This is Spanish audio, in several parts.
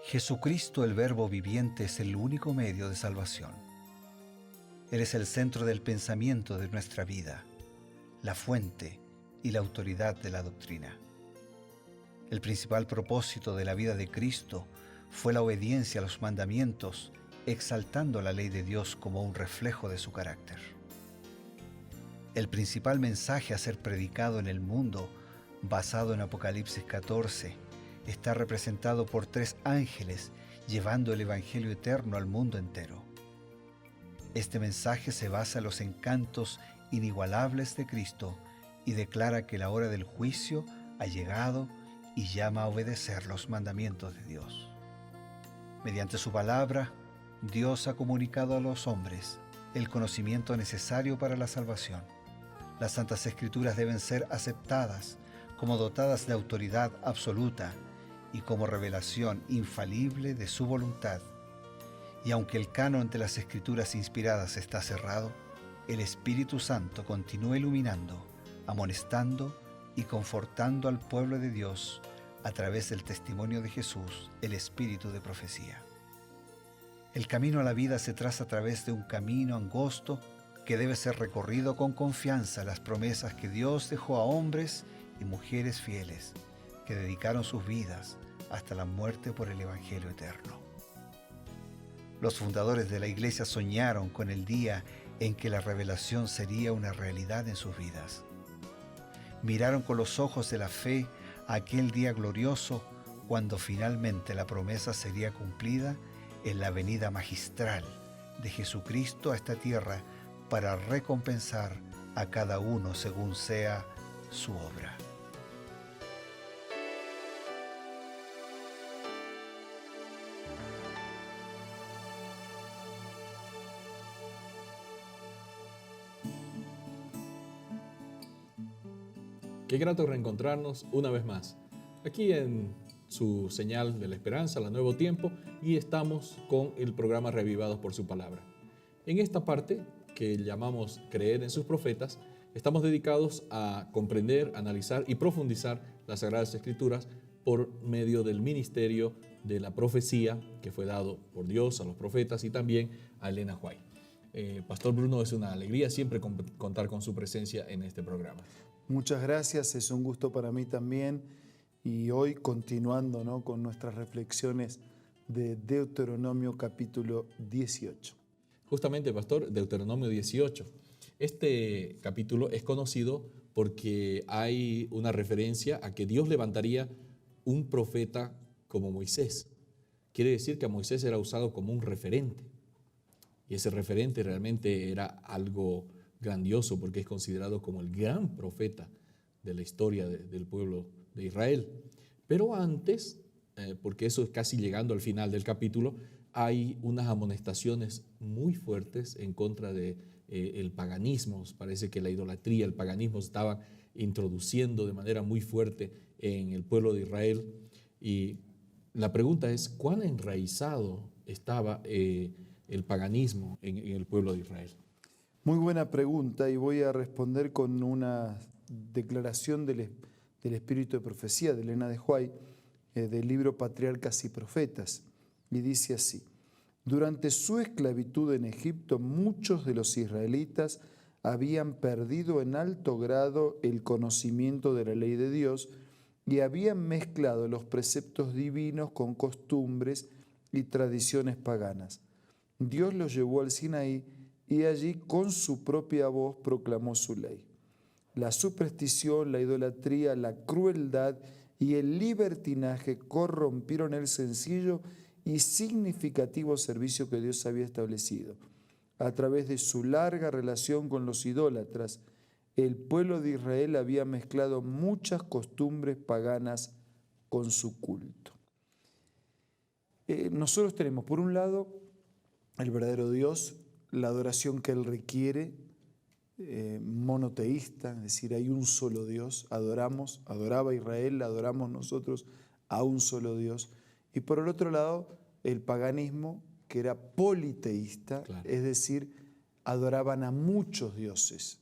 Jesucristo, el Verbo viviente, es el único medio de salvación. Él es el centro del pensamiento de nuestra vida, la fuente y la autoridad de la doctrina. El principal propósito de la vida de Cristo fue la obediencia a los mandamientos, exaltando la ley de Dios como un reflejo de su carácter. El principal mensaje a ser predicado en el mundo, basado en Apocalipsis 14, está representado por 3 ángeles llevando el Evangelio eterno al mundo entero. Este mensaje se basa en los encantos inigualables de Cristo y declara que la hora del juicio ha llegado y llama a obedecer los mandamientos de Dios. Mediante su palabra, Dios ha comunicado a los hombres el conocimiento necesario para la salvación. Las Santas Escrituras deben ser aceptadas como dotadas de autoridad absoluta y como revelación infalible de su voluntad. Y aunque el canon de las Escrituras inspiradas está cerrado, el Espíritu Santo continúa iluminando, amonestando y confortando al pueblo de Dios a través del testimonio de Jesús, el Espíritu de profecía. El camino a la vida se traza a través de un camino angosto que debe ser recorrido con confianza a las promesas que Dios dejó a hombres y mujeres fieles que dedicaron sus vidas hasta la muerte por el Evangelio eterno. Los fundadores de la Iglesia soñaron con el día en que la revelación sería una realidad en sus vidas. Miraron con los ojos de la fe a aquel día glorioso cuando finalmente la promesa sería cumplida en la venida magistral de Jesucristo a esta tierra para recompensar a cada uno según sea su obra. Qué grato reencontrarnos una vez más, aquí en su señal de la esperanza, la Nuevo Tiempo, y estamos con el programa Reavivados por su Palabra. En esta parte, que llamamos Creer en sus Profetas, estamos dedicados a comprender, analizar y profundizar las Sagradas Escrituras por medio del ministerio de la profecía que fue dado por Dios a los profetas y también a Elena White. Pastor Bruno, es una alegría siempre contar con su presencia en este programa. Muchas gracias, es un gusto para mí también. Y hoy continuando, ¿no?, con nuestras reflexiones de Deuteronomio capítulo 18. Justamente, Pastor, Deuteronomio 18. Este capítulo es conocido porque hay una referencia a que Dios levantaría un profeta como Moisés. Quiere decir que a Moisés era usado como un referente. Y ese referente realmente era algo grandioso porque es considerado como el gran profeta de la historia del pueblo de Israel. Pero antes, porque eso es casi llegando al final del capítulo, hay unas amonestaciones muy fuertes en contra del paganismo. Parece que la idolatría, el paganismo se estaba introduciendo de manera muy fuerte en el pueblo de Israel. Y la pregunta es, ¿cuán enraizado estaba el paganismo en el pueblo de Israel? Muy buena pregunta, y voy a responder con una declaración del Espíritu de Profecía de Elena de White, del libro Patriarcas y Profetas, y dice así: durante su esclavitud en Egipto, muchos de los israelitas habían perdido en alto grado el conocimiento de la ley de Dios y habían mezclado los preceptos divinos con costumbres y tradiciones paganas. Dios los llevó al Sinaí y allí con su propia voz proclamó su ley. La superstición, la idolatría, la crueldad y el libertinaje corrompieron el sencillo y significativo servicio que Dios había establecido. A través de su larga relación con los idólatras, el pueblo de Israel había mezclado muchas costumbres paganas con su culto. Nosotros tenemos, por un lado, el verdadero Dios, la adoración que Él requiere, monoteísta, es decir, hay un solo Dios, adoraba Israel, adoramos nosotros a un solo Dios. Y por el otro lado, el paganismo, que era politeísta, claro, es decir, adoraban a muchos dioses,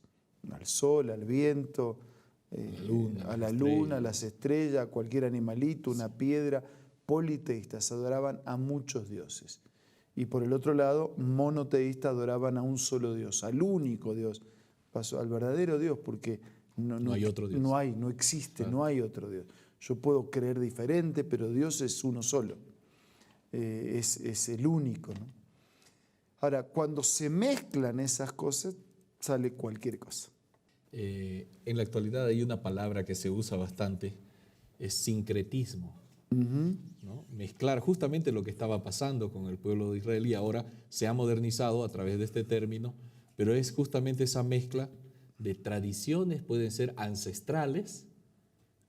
al sol, al viento, a la luna, a las estrellas, a cualquier animalito, una piedra, politeístas adoraban a muchos dioses. Y por el otro lado, monoteístas adoraban a un solo Dios, al único Dios, al verdadero Dios, porque No hay otro Dios. no existe, no hay otro Dios. Yo puedo creer diferente, pero Dios es uno solo. Es el único, ¿no? Ahora, cuando se mezclan esas cosas, sale cualquier cosa. En la actualidad hay una palabra que se usa bastante, es sincretismo. ¿No? Mezclar justamente lo que estaba pasando con el pueblo de Israel y ahora se ha modernizado a través de este término, pero es justamente esa mezcla de tradiciones, pueden ser ancestrales,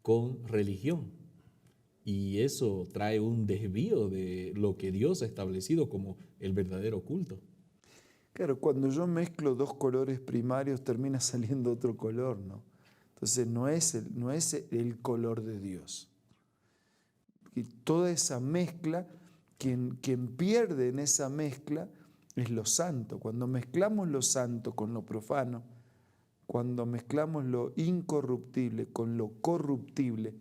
con religión. Y eso trae un desvío de lo que Dios ha establecido como el verdadero culto. Claro, cuando yo mezclo dos colores primarios termina saliendo otro color, ¿no? Entonces no es el color de Dios. Y toda esa mezcla, quien pierde en esa mezcla es lo santo. Cuando mezclamos lo santo con lo profano, cuando mezclamos lo incorruptible con lo corruptible,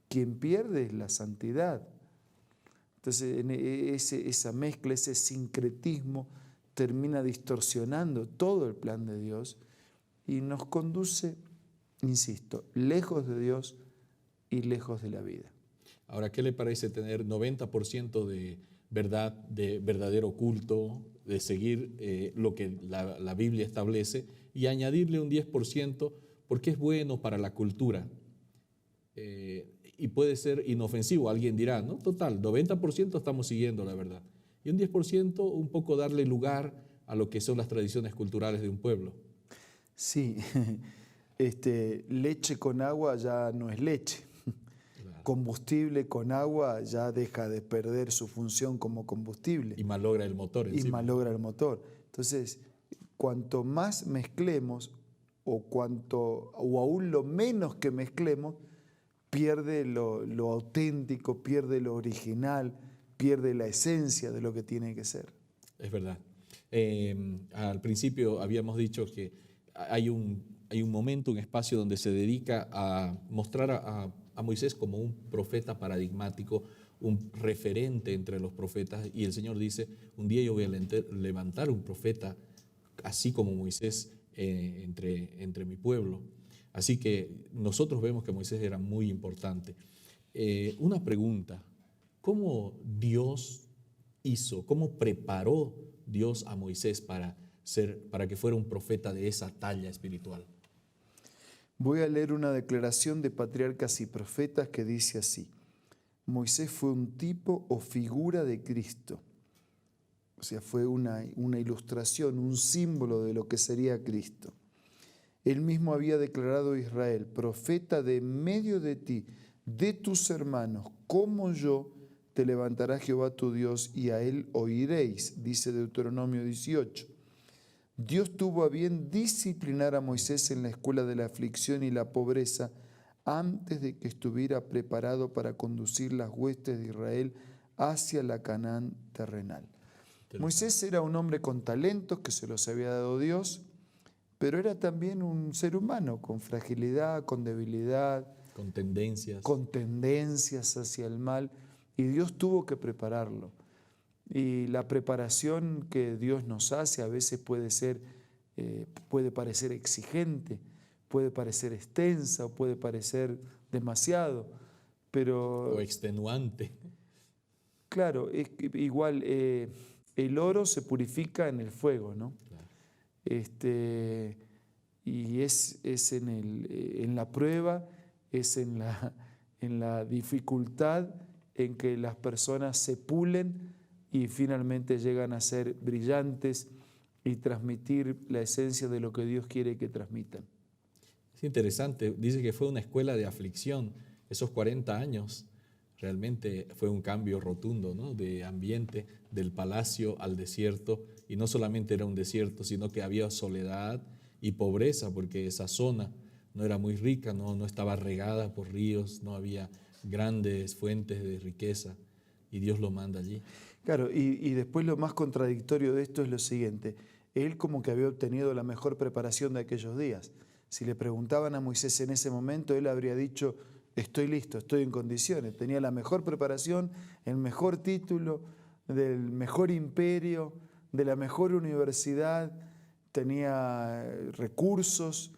quien pierde es la santidad. Entonces esa mezcla, ese sincretismo termina distorsionando todo el plan de Dios y nos conduce, insisto, lejos de Dios y lejos de la vida. Ahora, ¿qué le parece tener 90% de verdad, de verdadero culto, de seguir lo que la Biblia establece y añadirle un 10% porque es bueno para la cultura? Y puede ser inofensivo. Alguien dirá, no, total, 90% estamos siguiendo la verdad. Y un 10% un poco darle lugar a lo que son las tradiciones culturales de un pueblo. Sí, leche con agua ya no es leche. Claro. Combustible con agua ya deja de perder su función como combustible. Y malogra el motor encima. Y malogra el motor. Entonces, cuanto más mezclemos o aún lo menos que mezclemos, pierde lo auténtico, pierde lo original, pierde la esencia de lo que tiene que ser. Es verdad. Al principio habíamos dicho que hay un momento, un espacio donde se dedica a mostrar a Moisés como un profeta paradigmático, un referente entre los profetas, y el Señor dice, un día yo voy a levantar un profeta así como Moisés entre mi pueblo. Así que nosotros vemos que Moisés era muy importante. Una pregunta, ¿cómo Dios hizo, cómo preparó Dios a Moisés para que fuera un profeta de esa talla espiritual? Voy a leer una declaración de Patriarcas y Profetas que dice así: Moisés fue un tipo o figura de Cristo. O sea, fue una ilustración, un símbolo de lo que sería Cristo. Él mismo había declarado a Israel, profeta de en medio de ti, de tus hermanos, como yo, te levantará Jehová tu Dios y a él oiréis, dice Deuteronomio 18. Dios tuvo a bien disciplinar a Moisés en la escuela de la aflicción y la pobreza antes de que estuviera preparado para conducir las huestes de Israel hacia la Canaán terrenal. Moisés era un hombre con talentos que se los había dado Dios, pero era también un ser humano con fragilidad, con debilidad, con tendencias hacia el mal, y Dios tuvo que prepararlo. Y la preparación que Dios nos hace a veces puede parecer exigente, puede parecer extensa o puede parecer demasiado, pero... O extenuante. Claro, es igual el oro se purifica en el fuego, ¿no? Claro. Y es en la prueba, es en la dificultad en que las personas se pulen y finalmente llegan a ser brillantes y transmitir la esencia de lo que Dios quiere que transmitan. Es interesante, dice que fue una escuela de aflicción. Esos 40 años realmente fue un cambio rotundo, ¿no? De ambiente, del palacio al desierto, y no solamente era un desierto, sino que había soledad y pobreza, porque esa zona no era muy rica, no estaba regada por ríos, no había grandes fuentes de riqueza, y Dios lo manda allí. Claro, y después lo más contradictorio de esto es lo siguiente: él como que había obtenido la mejor preparación de aquellos días. Si le preguntaban a Moisés en ese momento, él habría dicho, estoy listo, estoy en condiciones. Tenía la mejor preparación, el mejor título, del mejor imperio, de la mejor universidad, tenía recursos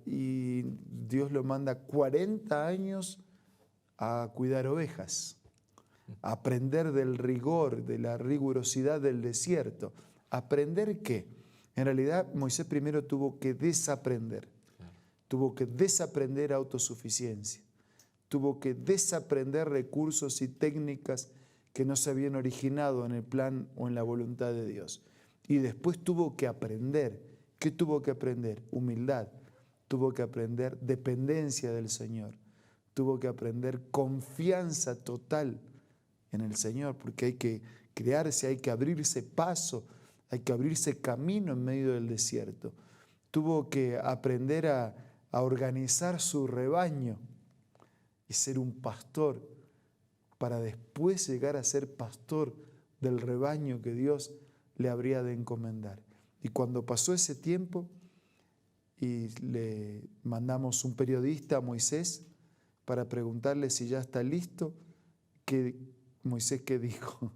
y Dios lo manda 40 años a cuidar ovejas, a aprender del rigor, de la rigurosidad del desierto. ¿Aprender qué? En realidad Moisés primero tuvo que desaprender. Tuvo que desaprender autosuficiencia. Tuvo que desaprender recursos y técnicas que no se habían originado en el plan o en la voluntad de Dios. Y después tuvo que aprender. ¿Qué tuvo que aprender? Humildad. Tuvo que aprender dependencia del Señor. Tuvo que aprender confianza total en el Señor, porque hay que crearse, hay que abrirse paso, hay que abrirse camino en medio del desierto. Tuvo que aprender a organizar su rebaño y ser un pastor para después llegar a ser pastor del rebaño que Dios le habría de encomendar. Y cuando pasó ese tiempo y le mandamos un periodista a Moisés para preguntarle si ya está listo, Moisés, ¿qué dijo?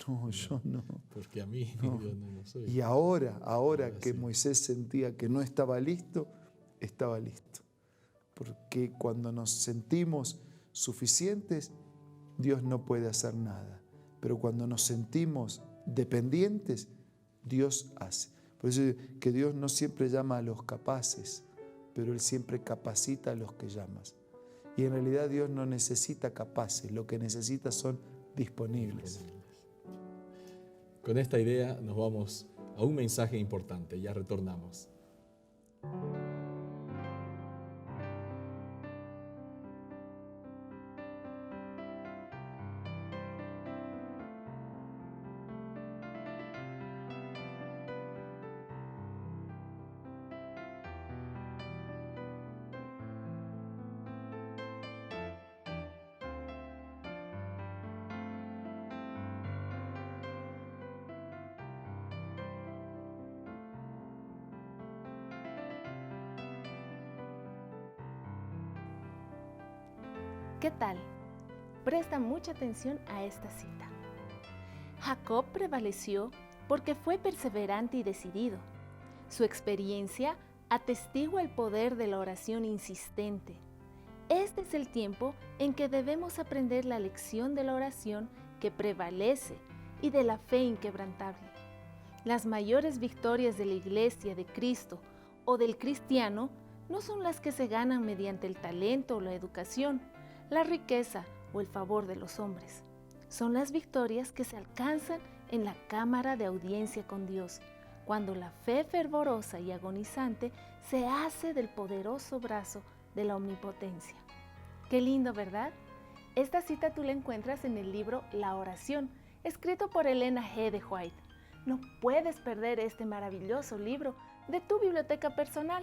No, yo no. Porque a mí No. yo no soy. Y ahora que sí. Moisés sentía que no estaba listo, estaba listo. Porque cuando nos sentimos suficientes, Dios no puede hacer nada. Pero cuando nos sentimos dependientes, Dios hace. Por eso que Dios no siempre llama a los capaces, pero Él siempre capacita a los que llamas. Y en realidad Dios no necesita capaces, lo que necesita son disponibles. Con esta idea nos vamos a un mensaje importante. Ya retornamos. ¿Qué tal? Presta mucha atención a esta cita. Jacob prevaleció porque fue perseverante y decidido. Su experiencia atestigua el poder de la oración insistente. Este es el tiempo en que debemos aprender la lección de la oración que prevalece y de la fe inquebrantable. Las mayores victorias de la Iglesia de Cristo o del cristiano no son las que se ganan mediante el talento o la educación, la riqueza o el favor de los hombres. Son las victorias que se alcanzan en la cámara de audiencia con Dios, cuando la fe fervorosa y agonizante se hace del poderoso brazo de la omnipotencia. Qué lindo, ¿verdad? Esta cita tú la encuentras en el libro La Oración, escrito por Elena G. de White. No puedes perder este maravilloso libro de tu biblioteca personal.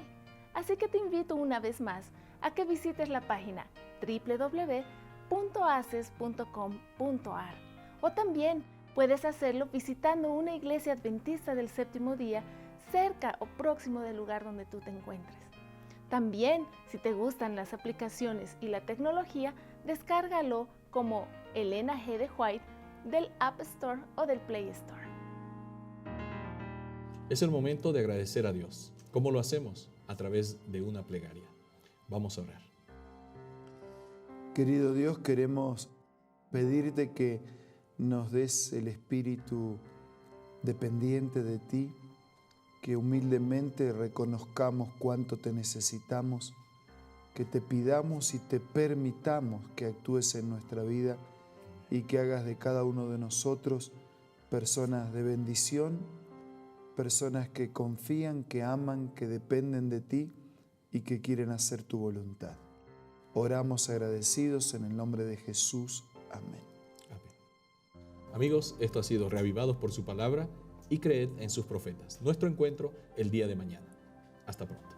Así que te invito una vez más a que visites la página www.aces.com.ar o también puedes hacerlo visitando una iglesia adventista del séptimo día cerca o próximo del lugar donde tú te encuentres. También, si te gustan las aplicaciones y la tecnología, descárgalo como Elena G. de White del App Store o del Play Store. Es el momento de agradecer a Dios. ¿Cómo lo hacemos? A través de una plegaria. Vamos a orar. Querido Dios, queremos pedirte que nos des el espíritu dependiente de ti, que humildemente reconozcamos cuánto te necesitamos, que te pidamos y te permitamos que actúes en nuestra vida y que hagas de cada uno de nosotros personas de bendición, personas que confían, que aman, que dependen de ti y que quieren hacer tu voluntad. Oramos agradecidos en el nombre de Jesús. Amén. Amén. Amigos, esto ha sido Reavivados por su palabra y creed en sus profetas. Nuestro encuentro el día de mañana. Hasta pronto.